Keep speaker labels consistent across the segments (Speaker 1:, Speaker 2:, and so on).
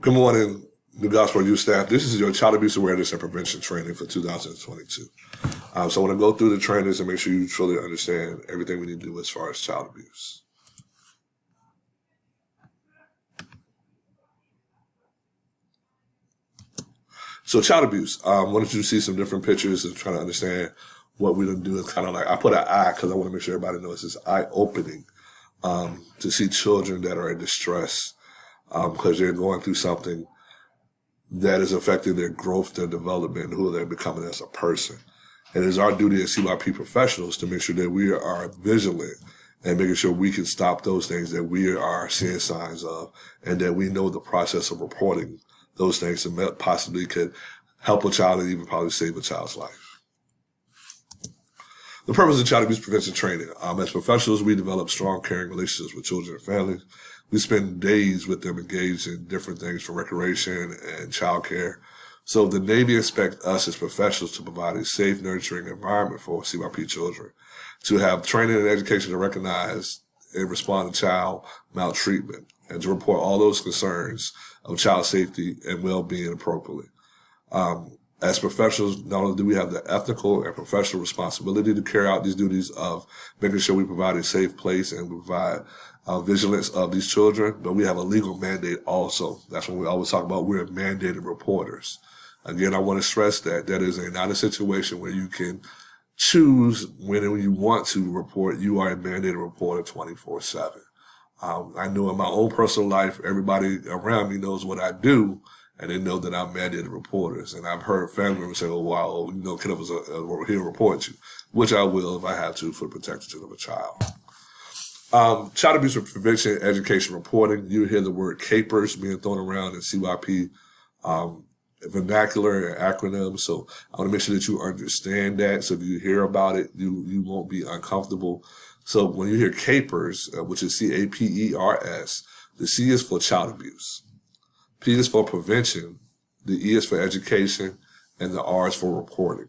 Speaker 1: Good morning, New Gospel Youth staff. This is your Child Abuse Awareness and Prevention training for 2022. So I want to go through the trainings and make sure you truly understand everything we need to do as far as child abuse. So child abuse, I wanted you to see some different pictures and try to understand what we're going to do. Is kind of like, I put an eye because I want to make sure everybody knows it's eye-opening to see children that are in distress because they're going through something that is affecting their growth, their development, who they're becoming as a person. And it's our duty as CYP professionals to make sure that we are vigilant and making sure we can stop those things that we are seeing signs of and that we know the process of reporting those things that possibly could help a child and even probably save a child's life. The purpose of child abuse prevention training. As professionals, we develop strong, caring relationships with children and families. We spend days with them engaged in different things from recreation and childcare. So the Navy expects us as professionals to provide a safe, nurturing environment for CYP children, to have training and education to recognize and respond to child maltreatment, and to report all those concerns of child safety and well-being appropriately. As professionals, not only do we have the ethical and professional responsibility to carry out these duties of making sure we provide a safe place and we provide vigilance of these children, but we have a legal mandate also. That's what we always talk about. We're mandated reporters. Again, I want to stress that is not a situation where you can choose when you want to report. You are a mandated reporter 24/7. I know in my own personal life, everybody around me knows what I do, and they know that I'm mandated reporters. And I've heard family members say, "Oh, wow, can I here report you," which I will if I have to for the protection of a child. Child abuse prevention, education, reporting. You hear the word CAPERS being thrown around in CYP vernacular and acronyms. So I want to make sure that you understand that. So if you hear about it, you won't be uncomfortable. So when you hear CAPERS, which is CAPERS, the C is for child abuse. P is for prevention. The E is for education. And the R is for reporting.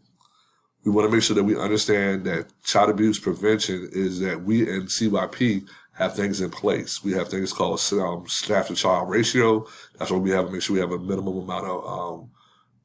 Speaker 1: We want to make sure that we understand that child abuse prevention is that we in CYP have things in place. We have things called staff to child ratio. That's what we have to make sure we have a minimum amount of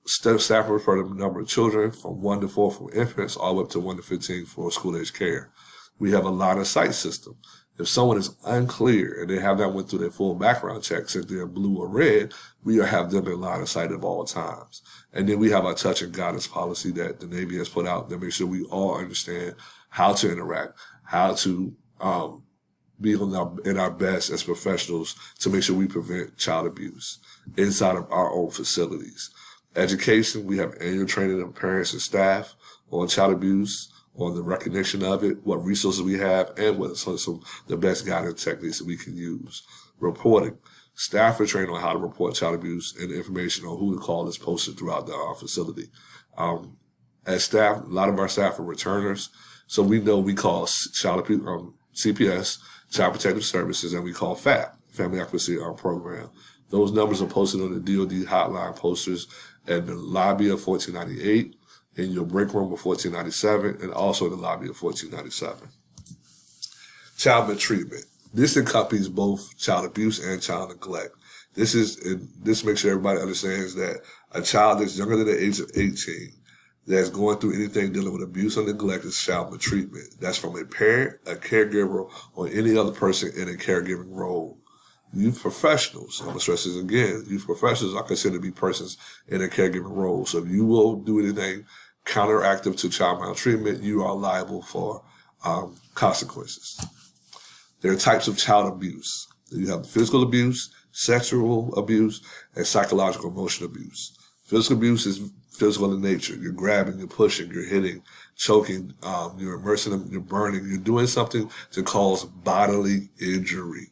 Speaker 1: staffers per the number of children, from 1 to 4 for infants, all the way up to 1 to 15 for school-age care. We have a line of sight system. If someone is unclear and they have not went through their full background check, if they're blue or red, we have them in line of sight at all times. And then we have our touch and guidance policy that the Navy has put out to make sure we all understand how to interact, how to be in our best as professionals to make sure we prevent child abuse inside of our own facilities. Education, we have annual training of parents and staff on child abuse, on the recognition of it, what resources we have, and what are some of the best guidance techniques that we can use. Reporting. Staff are trained on how to report child abuse, and information on who to call is posted throughout our facility. As staff, a lot of our staff are returners, so we know we call child abuse, CPS, Child Protective Services, and we call FAP, Family Advocacy Program. Those numbers are posted on the DoD hotline posters at the lobby of 1498, in your break room of 1497, and also in the lobby of 1497. Child maltreatment. This encompasses both child abuse and child neglect. This makes sure everybody understands that a child that's younger than the age of 18 that's going through anything dealing with abuse or neglect is child maltreatment. That's from a parent, a caregiver, or any other person in a caregiving role. Youth professionals, I'm going to stress this again, youth professionals are considered to be persons in a caregiving role. So if you will do anything counteractive to child maltreatment, you are liable for consequences. There are types of child abuse. You have physical abuse, sexual abuse, and psychological emotional abuse. Physical abuse is physical in nature. You're grabbing, you're pushing, you're hitting, choking, you're immersing them, you're burning, you're doing something to cause bodily injury.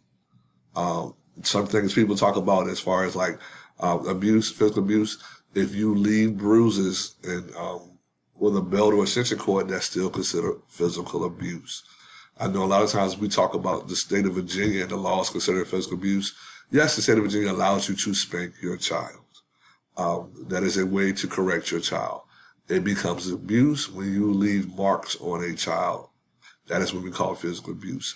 Speaker 1: Some things people talk about as far as like abuse, physical abuse, if you leave bruises and with a belt or extension cord, that's still considered physical abuse. I know a lot of times we talk about the state of Virginia and the laws considered physical abuse. Yes, the state of Virginia allows you to spank your child. That is a way to correct your child. It becomes abuse when you leave marks on a child. That is what we call physical abuse.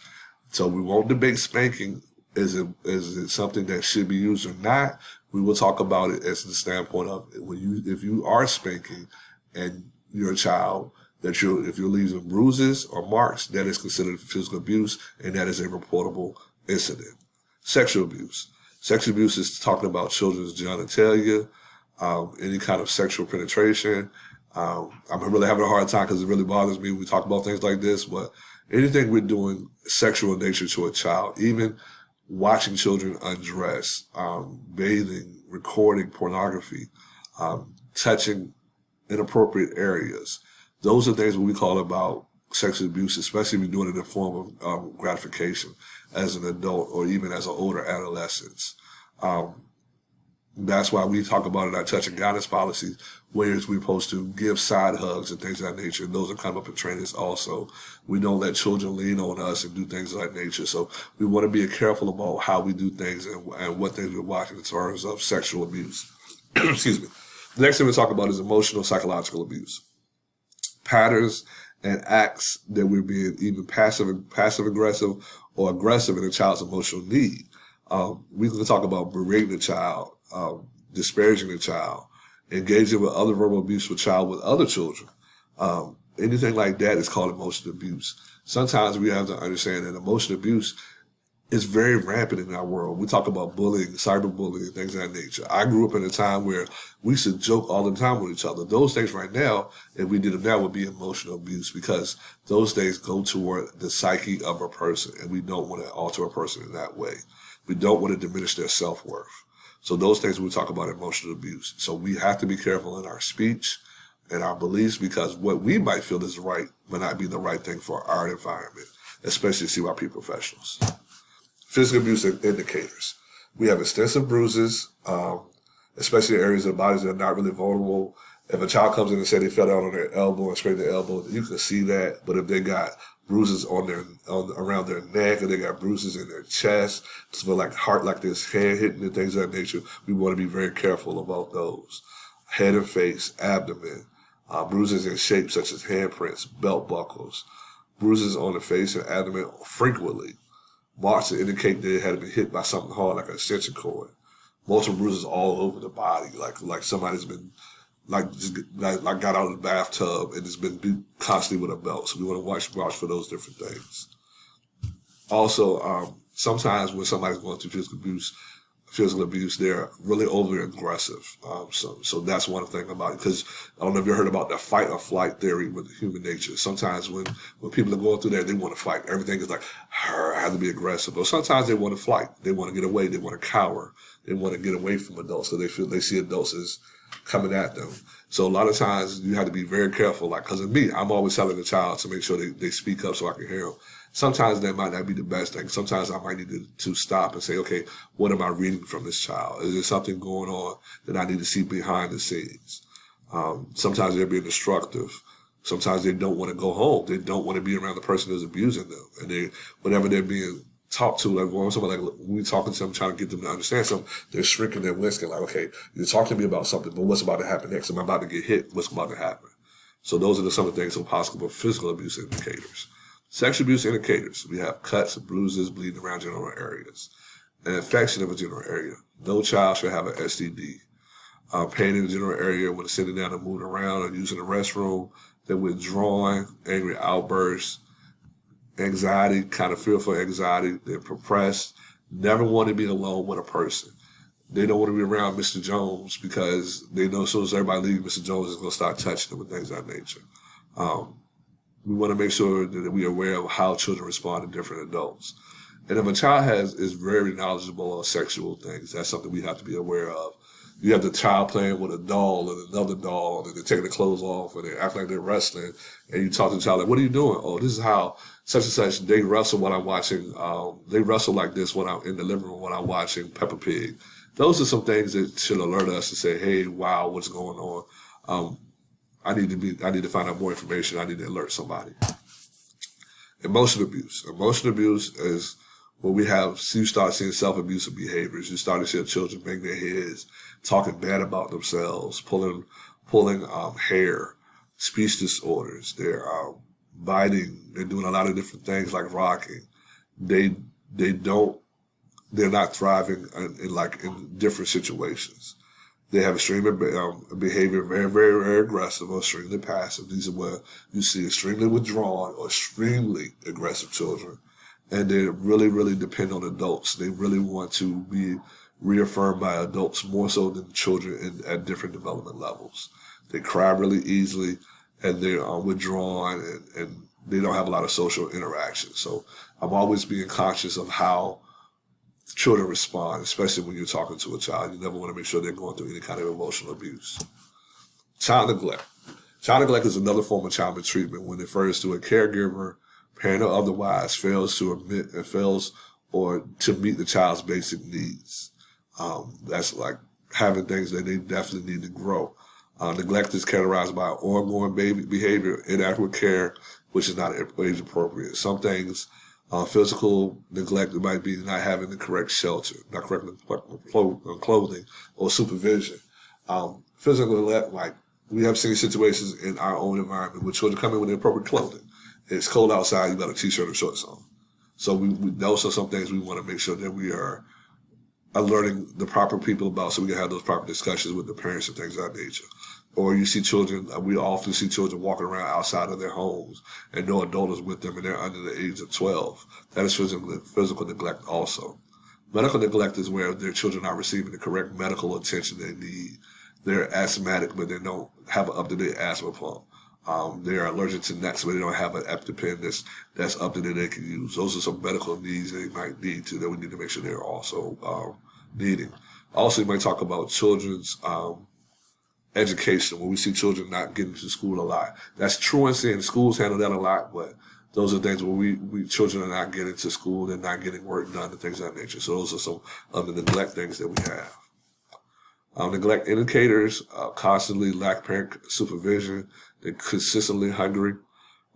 Speaker 1: So we won't debate spanking Is it something that should be used or not? We will talk about it as the standpoint of if you are spanking and your child, if you're leaving bruises or marks, that is considered physical abuse, and that is a reportable incident. Sexual abuse. Sexual abuse is talking about children's genitalia, any kind of sexual penetration. I'm really having a hard time because it really bothers me when we talk about things like this, but anything we're doing sexual in nature to a child, even watching children undress, bathing, recording pornography, touching inappropriate areas. Those are things we call about sexual abuse, especially if you're doing it in the form of gratification as an adult or even as an older adolescent. That's why we talk about in our touch and guidance policies, where we're supposed to give side hugs and things of that nature. And those are come up in trainings also. We don't let children lean on us and do things of that nature. So we want to be careful about how we do things and what things we're watching in terms of sexual abuse. Excuse me. The next thing we talk about is emotional psychological abuse. Patterns and acts that we're being either passive aggressive or aggressive in a child's emotional need. We can talk about berating the child, disparaging the child, engaging with other verbal abuse with child with other children. Anything like that is called emotional abuse. Sometimes we have to understand that emotional abuse is very rampant in our world. We talk about bullying, cyberbullying, things of that nature. I grew up in a time where we used to joke all the time with each other. Those things right now, if we did them now, would be emotional abuse, because those things go toward the psyche of a person, and we don't want to alter a person in that way. We don't want to diminish their self-worth. So those things we talk about emotional abuse. So we have to be careful in our speech and our beliefs, because what we might feel is right may not be the right thing for our environment, especially CYP professionals. Physical abuse indicators. We have extensive bruises, especially in areas of the bodies that are not really vulnerable. If a child comes in and say they fell down on their elbow and scraped their elbow, you can see that. But if they got bruises around their neck, and they got bruises in their chest, just feel like heart, like this hand hitting and things of that nature, we want to be very careful about those. Head and face, abdomen, bruises in shapes such as handprints, belt buckles, bruises on the face and abdomen frequently. Marks that indicate that it had been hit by something hard, like an extension cord. Multiple bruises all over the body, like somebody's been like got out of the bathtub and has been beat constantly with a belt. So we want to watch for those different things. Also, sometimes when somebody's going through physical abuse, they're really over aggressive. So that's one thing about it. Because I don't know if you heard about the fight or flight theory with human nature. Sometimes when people are going through that, they want to fight. Everything is like, I have to be aggressive. Or sometimes they want to flight. They want to get away. They want to cower. They want to get away from adults. So they see adults as coming at them. So a lot of times you have to be very careful. Like, because of me, I'm always telling the child to make sure they speak up so I can hear them. Sometimes that might not be the best thing. Sometimes I might need to stop and say, okay, what am I reading from this child? Is there something going on that I need to see behind the scenes? Sometimes they're being destructive. Sometimes they don't want to go home. They don't want to be around the person who's abusing them. And whenever they're being talked to, like when we talking to them, trying to get them to understand something, they're shrinking their whisking, like, okay, you're talking to me about something, but what's about to happen next? Am I about to get hit? What's about to happen? So those are some of the things that are possible physical abuse indicators. Sexual abuse indicators. We have cuts, bruises, bleeding around genital areas. An infection of a genital area. No child should have an STD. Pain in the genital area when sitting down and moving around or using the restroom. They're withdrawing, angry outbursts, anxiety, kind of fearful anxiety. They're repressed. Never want to be alone with a person. They don't want to be around Mr. Jones because they know as soon as everybody leaves, Mr. Jones is going to start touching them and things of that nature. We want to make sure that we are aware of how children respond to different adults. And if a child is very knowledgeable on sexual things, that's something we have to be aware of. You have the child playing with a doll and another doll, and they're taking their clothes off, and they act like they're wrestling. And you talk to the child like, "What are you doing?" "Oh, this is how such and such they wrestle when I'm watching. They wrestle like this when I'm in the living room when I'm watching Peppa Pig." Those are some things that should alert us to say, "Hey, wow, what's going on?" I need to find out more information. I need to alert somebody. Emotional abuse. Emotional abuse is when you start seeing self-abusive behaviors. You start to see children bang their heads, talking bad about themselves, pulling hair, speech disorders. They're biting. They're doing a lot of different things like rocking. They don't they're not thriving in different situations. They have extreme behavior, very, very, very aggressive or extremely passive. These are where you see extremely withdrawn or extremely aggressive children. And they really, really depend on adults. They really want to be reaffirmed by adults more so than children at different development levels. They cry really easily, and they're withdrawn, and they don't have a lot of social interaction. So I'm always being conscious of how children respond, especially when you're talking to a child. You never want to make sure they're going through any kind of emotional abuse. Child neglect. Child neglect is another form of child mistreatment when it refers to a caregiver, parent or otherwise, fails to admit and fails or to meet the child's basic needs. That's like having things that they definitely need to grow. Neglect is characterized by ongoing behavior, inadequate care, which is not age appropriate. Some things, physical neglect might be not having the correct shelter, not correct clothing or supervision. Physical neglect, like we have seen situations in our own environment where children come in with the appropriate clothing. It's cold outside, you got a t-shirt or shorts on. So those are some things we want to make sure that we are alerting the proper people about, so we can have those proper discussions with the parents and things of that nature. Or you see children, we often see children walking around outside of their homes and no adult is with them and they're under the age of 12. That is physical neglect also. Medical neglect is where their children are receiving the correct medical attention they need. They're asthmatic, but they don't have an up-to-date asthma pump. They're allergic to nuts, but they don't have an EpiPen that's up to date they can use. Those are some medical needs they might need to, that we need to make sure they're also needing. Also, you might talk about children's education, when we see children not getting to school a lot. That's truancy, and schools handle that a lot, but those are things where children are not getting to school, they're not getting work done, and things of that nature. So those are some of the neglect things that we have. Neglect indicators constantly lack parent supervision. They're consistently hungry.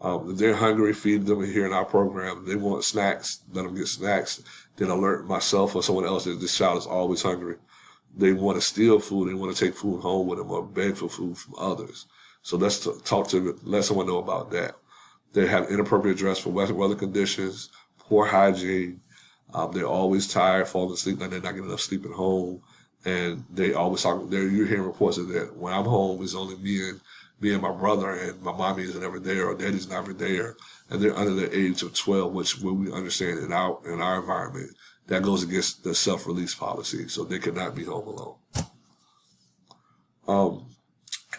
Speaker 1: If they're hungry, feed them here in our program. If they want snacks, let them get snacks. Then alert myself or someone else that this child is always hungry. They want to steal food. They want to take food home with them or beg for food from others. So let's let someone know about that. They have inappropriate dress for weather conditions, poor hygiene. They're always tired, falling asleep, and they're not getting enough sleep at home. And they always talk. You're hearing reports of that when I'm home, it's only me and my brother, and my mommy isn't ever there, or daddy's never there, and they're under the age of 12, which we understand in our environment that goes against the self-release policy, so they cannot be home alone.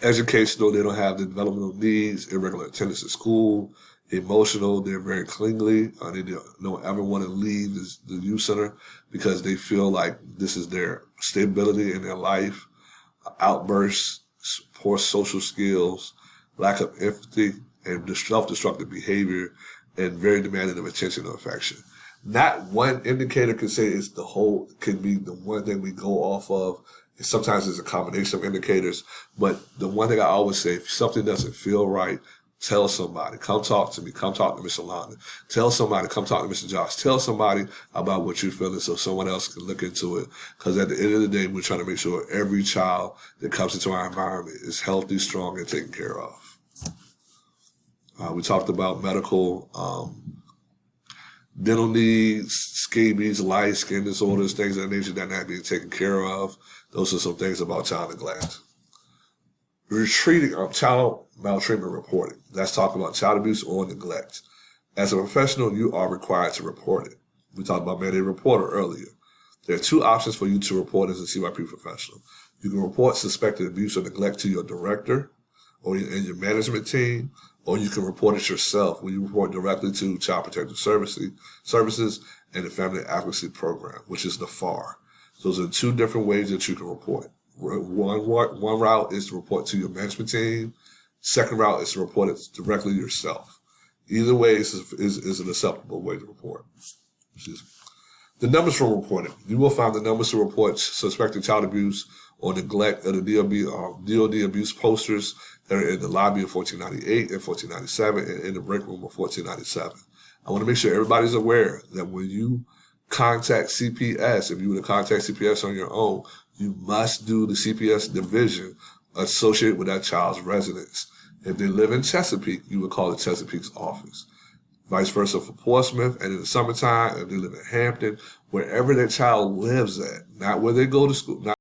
Speaker 1: Educational, they don't have the developmental needs, irregular attendance at school, emotional, they're very clingy. They don't ever want to leave the youth center because they feel like this is their stability in their life. Outbursts, poor social skills, lack of empathy, and self-destructive behavior, and very demanding of attention or affection. Not one indicator can say can be the one thing we go off of. Sometimes it's a combination of indicators, but the one thing I always say, if something doesn't feel right, tell somebody. Come talk to me. Come talk to Mr. London. Tell somebody. Come talk to Mr. Josh. Tell somebody about what you're feeling so someone else can look into it. Because at the end of the day, we're trying to make sure every child that comes into our environment is healthy, strong, and taken care of. We talked about medical, dental needs, scabies, lice, skin disorders, things of that nature that are not being taken care of. Those are some things about child neglect. Child maltreatment reporting. Let's talk about child abuse or neglect. As a professional, you are required to report it. We talked about being a reporter earlier. There are two options for you to report as a CYP professional. You can report suspected abuse or neglect to your director or in your management team, or you can report it yourself when you report directly to Child Protective Services and the Family Advocacy Program, which is the FAR. Those are two different ways that you can report. One route is to report to your management team. Second route is to report it directly yourself. Either way is an acceptable way to report. The numbers for reporting. You will find the numbers to report suspected child abuse or neglect of the DOD abuse posters that are in the lobby of 1498 and 1497 and in the break room of 1497. I want to make sure everybody's aware that when you contact CPS, if you were to contact CPS on your own, you must do the CPS division associated with that child's residence. If they live in Chesapeake, you would call the Chesapeake's office. Vice versa for Portsmouth, and in the summertime, if they live in Hampton, wherever that child lives at, not where they go to school, not